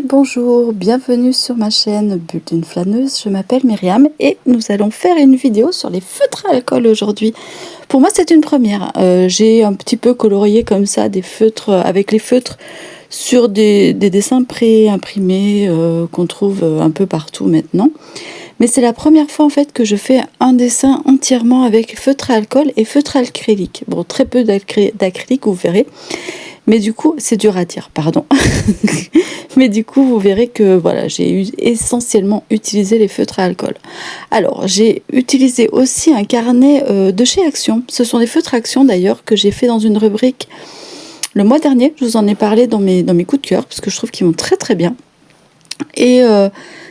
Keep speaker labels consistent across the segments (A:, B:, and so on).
A: bonjour, bienvenue sur ma chaîne Bulle d'une flâneuse, je m'appelle Myriam et nous allons faire une vidéo sur les feutres à alcool aujourd'hui. Pour moi c'est une première, j'ai un petit peu colorié comme ça des feutres avec les feutres sur des dessins pré-imprimés qu'on trouve un peu partout maintenant. Mais c'est la première fois en fait que je fais un dessin entièrement avec feutre à alcool et feutre à acrylique. Bon, très peu d'acrylique vous verrez. Mais du coup, c'est dur à dire, pardon. Mais du coup, vous verrez que voilà, j'ai essentiellement utilisé les feutres à alcool. Alors, j'ai utilisé aussi un carnet de chez Action. Ce sont des feutres Action d'ailleurs que j'ai fait dans une rubrique le mois dernier. Je vous en ai parlé dans mes coups de cœur parce que je trouve qu'ils vont très très bien. Et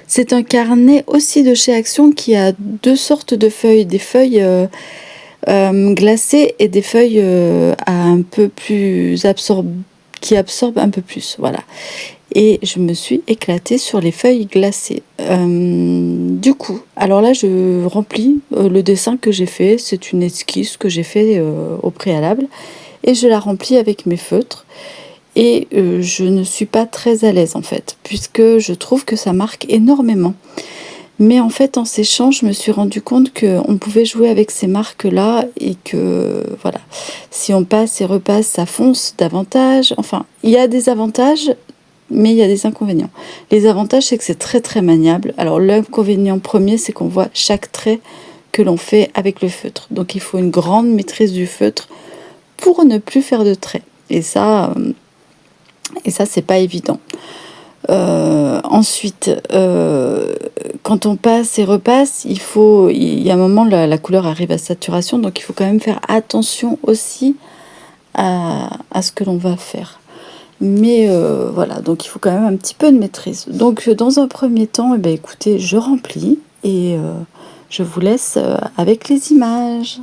A: c'est un carnet aussi de chez Action qui a deux sortes de feuilles. Des feuilles glacées et des feuilles un peu plus qui absorbent un peu plus, voilà. Et je me suis éclatée sur les feuilles glacées. Du coup, alors là, je remplis le dessin que j'ai fait. C'est une esquisse que j'ai fait au préalable. Et je la remplis avec mes feutres. Et je ne suis pas très à l'aise en fait, puisque je trouve que ça marque énormément. Mais en fait, en séchant, je me suis rendu compte qu'on pouvait jouer avec ces marques-là et que, voilà, si on passe et repasse, ça fonce davantage. Enfin, il y a des avantages, mais il y a des inconvénients. Les avantages, c'est que c'est très très maniable. Alors, l'inconvénient premier, c'est qu'on voit chaque trait que l'on fait avec le feutre. Donc, il faut une grande maîtrise du feutre pour ne plus faire de traits. Et ça, c'est pas évident. Ensuite, quand on passe et repasse, il y a un moment, la couleur arrive à saturation, donc il faut quand même faire attention aussi à ce que l'on va faire. Mais voilà, donc il faut quand même un petit peu de maîtrise. Donc dans un premier temps, eh bien, écoutez, je remplis et je vous laisse avec les images.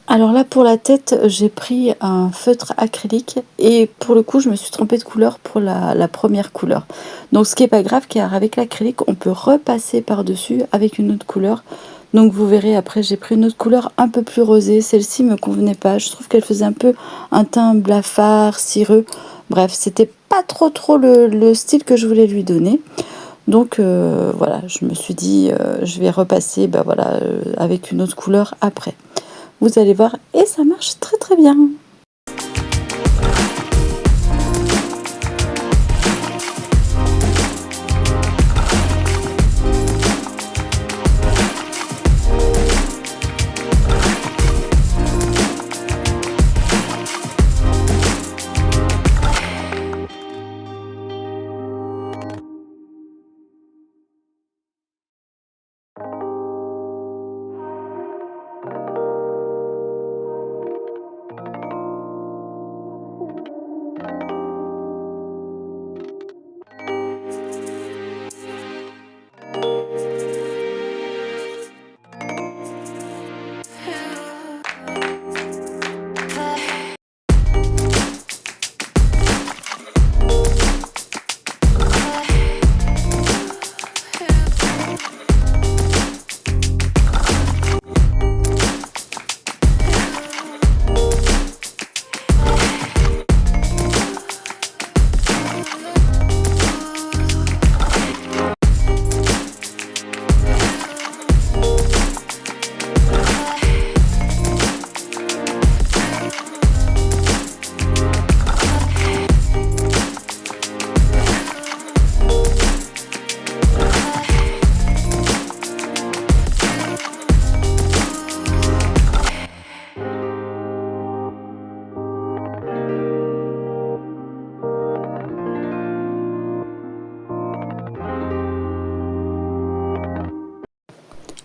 A: Alors là, pour la tête, j'ai pris un feutre acrylique et pour le coup, je me suis trompée de couleur pour la première couleur. Donc ce qui n'est pas grave, car avec l'acrylique, on peut repasser par-dessus avec une autre couleur. Donc vous verrez, après, j'ai pris une autre couleur un peu plus rosée. Celle-ci me convenait pas. Je trouve qu'elle faisait un peu un teint blafard, cireux. Bref, c'était pas trop le style que je voulais lui donner. Donc voilà, je me suis dit, je vais repasser voilà, avec une autre couleur après. Vous allez voir, et ça marche très très bien.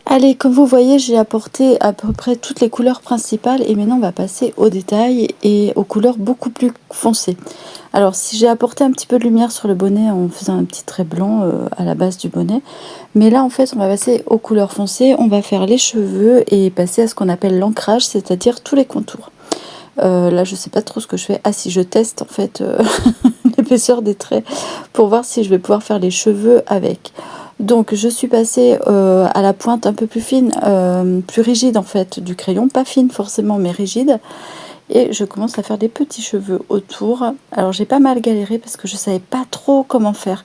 A: Allez, comme vous voyez, j'ai apporté à peu près toutes les couleurs principales et maintenant on va passer aux détails et aux couleurs beaucoup plus foncées. Alors si j'ai apporté un petit peu de lumière sur le bonnet en faisant un petit trait blanc à la base du bonnet, mais là en fait on va passer aux couleurs foncées, on va faire les cheveux et passer à ce qu'on appelle l'ancrage, c'est-à-dire tous les contours. Là je sais pas trop ce que je fais. Ah si, je teste en fait l'épaisseur des traits pour voir si je vais pouvoir faire les cheveux avec. Donc je suis passée à la pointe un peu plus fine, plus rigide en fait du crayon, pas fine forcément mais rigide. Et je commence à faire des petits cheveux autour. Alors j'ai pas mal galéré parce que je savais pas trop comment faire.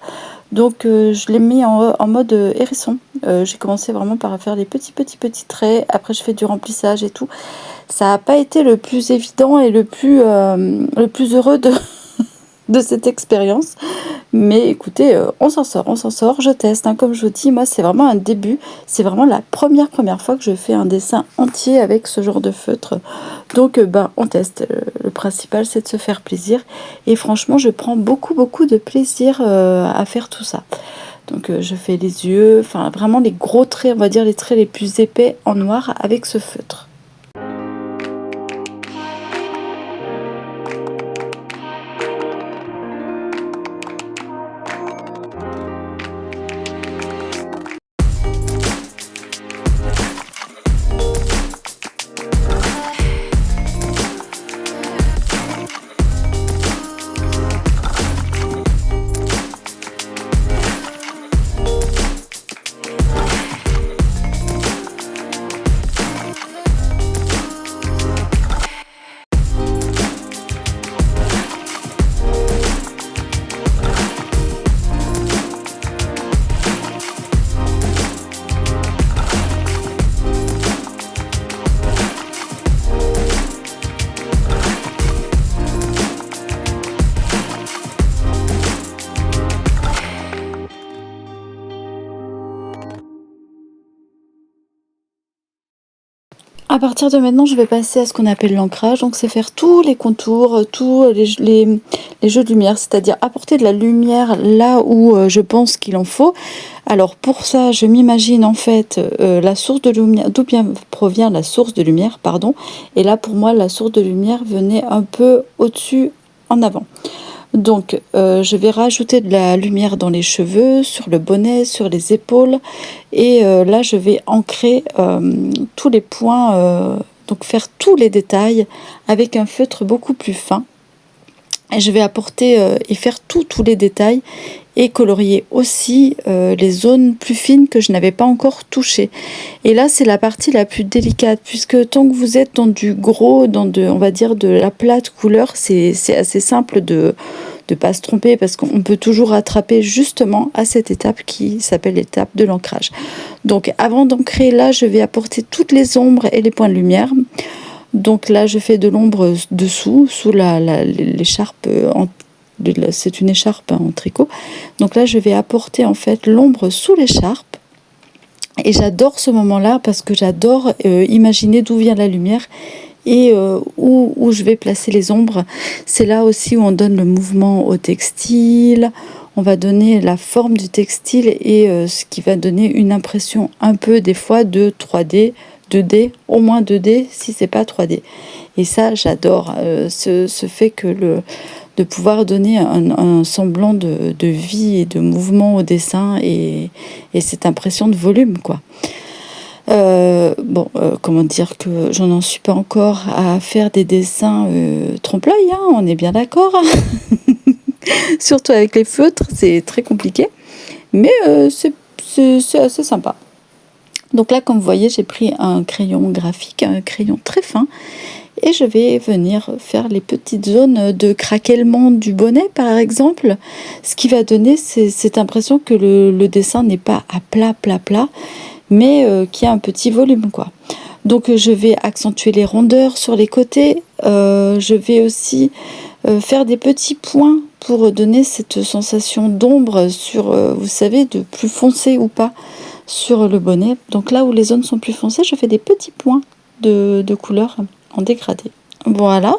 A: Donc je l'ai mis en mode hérisson. J'ai commencé vraiment par faire des petits traits. Après je fais du remplissage et tout. Ça n'a pas été le plus évident et le plus heureux de cette expérience. Mais écoutez, on s'en sort, je teste. Hein. Comme je vous dis, moi c'est vraiment un début. C'est vraiment la première fois que je fais un dessin entier avec ce genre de feutre. Donc on teste. Le principal c'est de se faire plaisir. Et franchement je prends beaucoup de plaisir à faire tout ça. Donc je fais les yeux, enfin vraiment les gros traits, on va dire les traits les plus épais en noir avec ce feutre. À partir de maintenant, je vais passer à ce qu'on appelle l'ancrage. Donc, c'est faire tous les contours, tous les jeux de lumière, c'est-à-dire apporter de la lumière là où je pense qu'il en faut. Alors, pour ça, je m'imagine en fait la source de lumière, d'où bien provient la source de lumière, pardon. Et là, pour moi, la source de lumière venait un peu au-dessus, en avant. Donc je vais rajouter de la lumière dans les cheveux, sur le bonnet, sur les épaules et là je vais ancrer tous les points, donc faire tous les détails avec un feutre beaucoup plus fin. Et je vais apporter et faire tous les détails et colorier aussi les zones plus fines que je n'avais pas encore touchées. Et là, c'est la partie la plus délicate puisque tant que vous êtes dans du gros, on va dire de la plate couleur, c'est assez simple de pas se tromper parce qu'on peut toujours rattraper justement à cette étape qui s'appelle l'étape de l'ancrage. Donc avant d'ancrer, là, je vais apporter toutes les ombres et les points de lumière. Donc là, je fais de l'ombre dessous, sous l'écharpe, c'est une écharpe en tricot. Donc là, je vais apporter en fait l'ombre sous l'écharpe. Et j'adore ce moment-là parce que j'adore imaginer d'où vient la lumière et où je vais placer les ombres. C'est là aussi où on donne le mouvement au textile. On va donner la forme du textile et ce qui va donner une impression un peu des fois de 3D, 2D, au moins 2D si c'est pas 3D. Et ça j'adore, ce fait que de pouvoir donner un semblant de vie et de mouvement au dessin et cette impression de volume quoi. Comment dire que j'en suis pas encore à faire des dessins trompe-l'œil, hein, on est bien d'accord. Surtout avec les feutres, c'est très compliqué. Mais c'est assez sympa. Donc là, comme vous voyez, j'ai pris un crayon graphique, un crayon très fin. Et je vais venir faire les petites zones de craquellement du bonnet, par exemple. Ce qui va donner cette impression que le dessin n'est pas à plat, mais qui a un petit volume, quoi. Donc je vais accentuer les rondeurs sur les côtés. Je vais aussi faire des petits points pour donner cette sensation d'ombre sur, vous savez, de plus foncé ou pas sur le bonnet. Donc là où les zones sont plus foncées, je fais des petits points de couleur en dégradé. Voilà.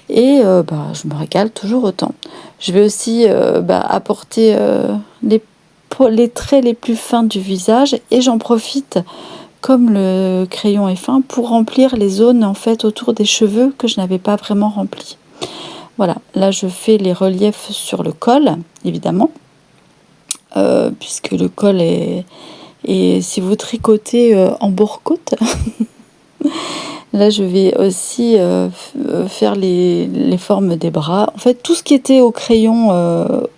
A: Et je me régale toujours autant. Je vais aussi apporter les traits les plus fins du visage et j'en profite, comme le crayon est fin, pour remplir les zones en fait autour des cheveux que je n'avais pas vraiment remplies. Voilà, là je fais les reliefs sur le col, évidemment, puisque le col est... Et si vous tricotez en bourre-côte, là je vais aussi faire les formes des bras. En fait, tout ce qui était au crayon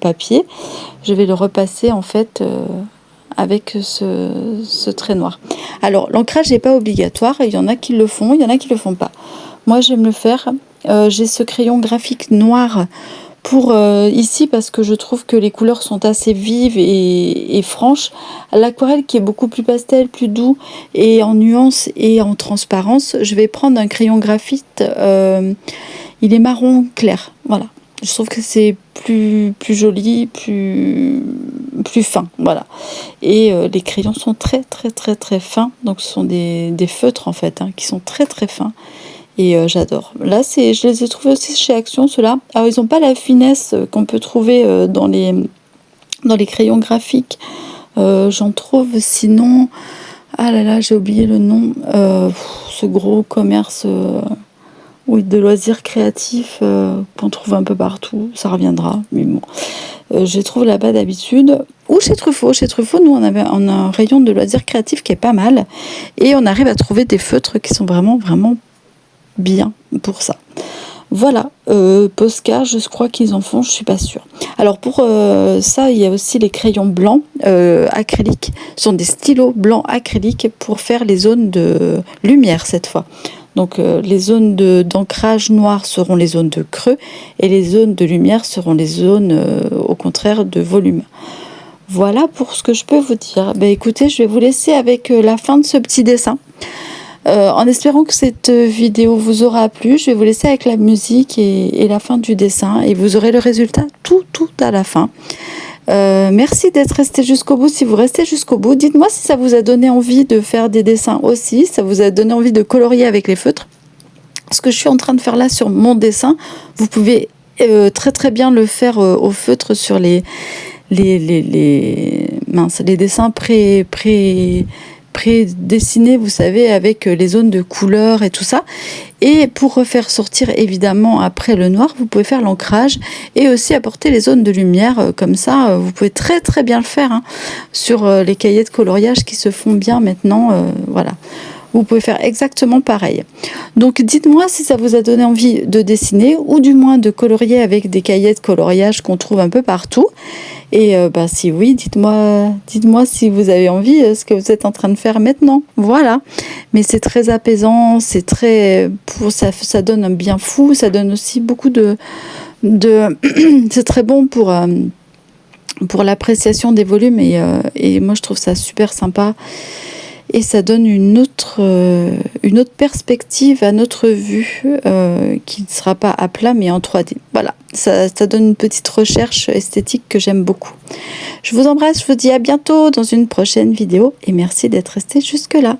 A: papier, je vais le repasser en fait avec ce trait noir. Alors, l'ancrage n'est pas obligatoire. Il y en a qui le font, il y en a qui le font pas. Moi, j'aime le faire. J'ai ce crayon graphique noir pour ici parce que je trouve que les couleurs sont assez vives et franches. L'aquarelle qui est beaucoup plus pastel, plus doux et en nuance et en transparence, je vais prendre un crayon graphite. Il est marron clair. Voilà. Je trouve que c'est plus joli, plus fin. Voilà. Et les crayons sont très fins. Donc ce sont des feutres en fait, hein, qui sont très fins. Et j'adore. Là, je les ai trouvés aussi chez Action, ceux-là. Alors, ils n'ont pas la finesse qu'on peut trouver dans les crayons graphiques. J'en trouve sinon... Ah là là, j'ai oublié le nom. Ce gros commerce de loisirs créatifs qu'on trouve un peu partout. Ça reviendra, mais bon. Je les trouve là-bas d'habitude. Ou chez Truffaut. Chez Truffaut, nous, on a un rayon de loisirs créatifs qui est pas mal. Et on arrive à trouver des feutres qui sont vraiment bien pour ça. Voilà, Posca, je crois qu'ils en font, je suis pas sûre. Alors pour ça, il y a aussi les crayons blancs acryliques. Ce sont des stylos blancs acryliques pour faire les zones de lumière cette fois. Donc les zones d'ancrage noir seront les zones de creux et les zones de lumière seront les zones au contraire de volume. Voilà pour ce que je peux vous dire. Ben, écoutez, je vais vous laisser avec la fin de ce petit dessin. En espérant que cette vidéo vous aura plu, je vais vous laisser avec la musique et la fin du dessin et vous aurez le résultat tout à la fin. Merci d'être resté jusqu'au bout. Si vous restez jusqu'au bout, dites-moi si ça vous a donné envie de faire des dessins aussi, si ça vous a donné envie de colorier avec les feutres. Ce que je suis en train de faire là sur mon dessin, vous pouvez très bien le faire au feutre sur les dessins prédessiné, vous savez, avec les zones de couleurs et tout ça. Et pour refaire sortir évidemment après le noir, vous pouvez faire l'ancrage et aussi apporter les zones de lumière. Comme ça, vous pouvez très bien le faire hein, sur les cahiers de coloriage qui se font bien maintenant. Voilà. Vous pouvez faire exactement pareil. Donc dites-moi si ça vous a donné envie de dessiner ou du moins de colorier avec des cahiers de coloriage qu'on trouve un peu partout. Et si oui, dites-moi si vous avez envie ce que vous êtes en train de faire maintenant. Voilà. Mais c'est très apaisant, c'est très ça donne un bien fou, ça donne aussi beaucoup de c'est très bon pour l'appréciation des volumes et moi je trouve ça super sympa. Et ça donne une autre perspective à notre vue qui ne sera pas à plat mais en 3D. Voilà, ça donne une petite recherche esthétique que j'aime beaucoup. Je vous embrasse, je vous dis à bientôt dans une prochaine vidéo et merci d'être resté jusque là.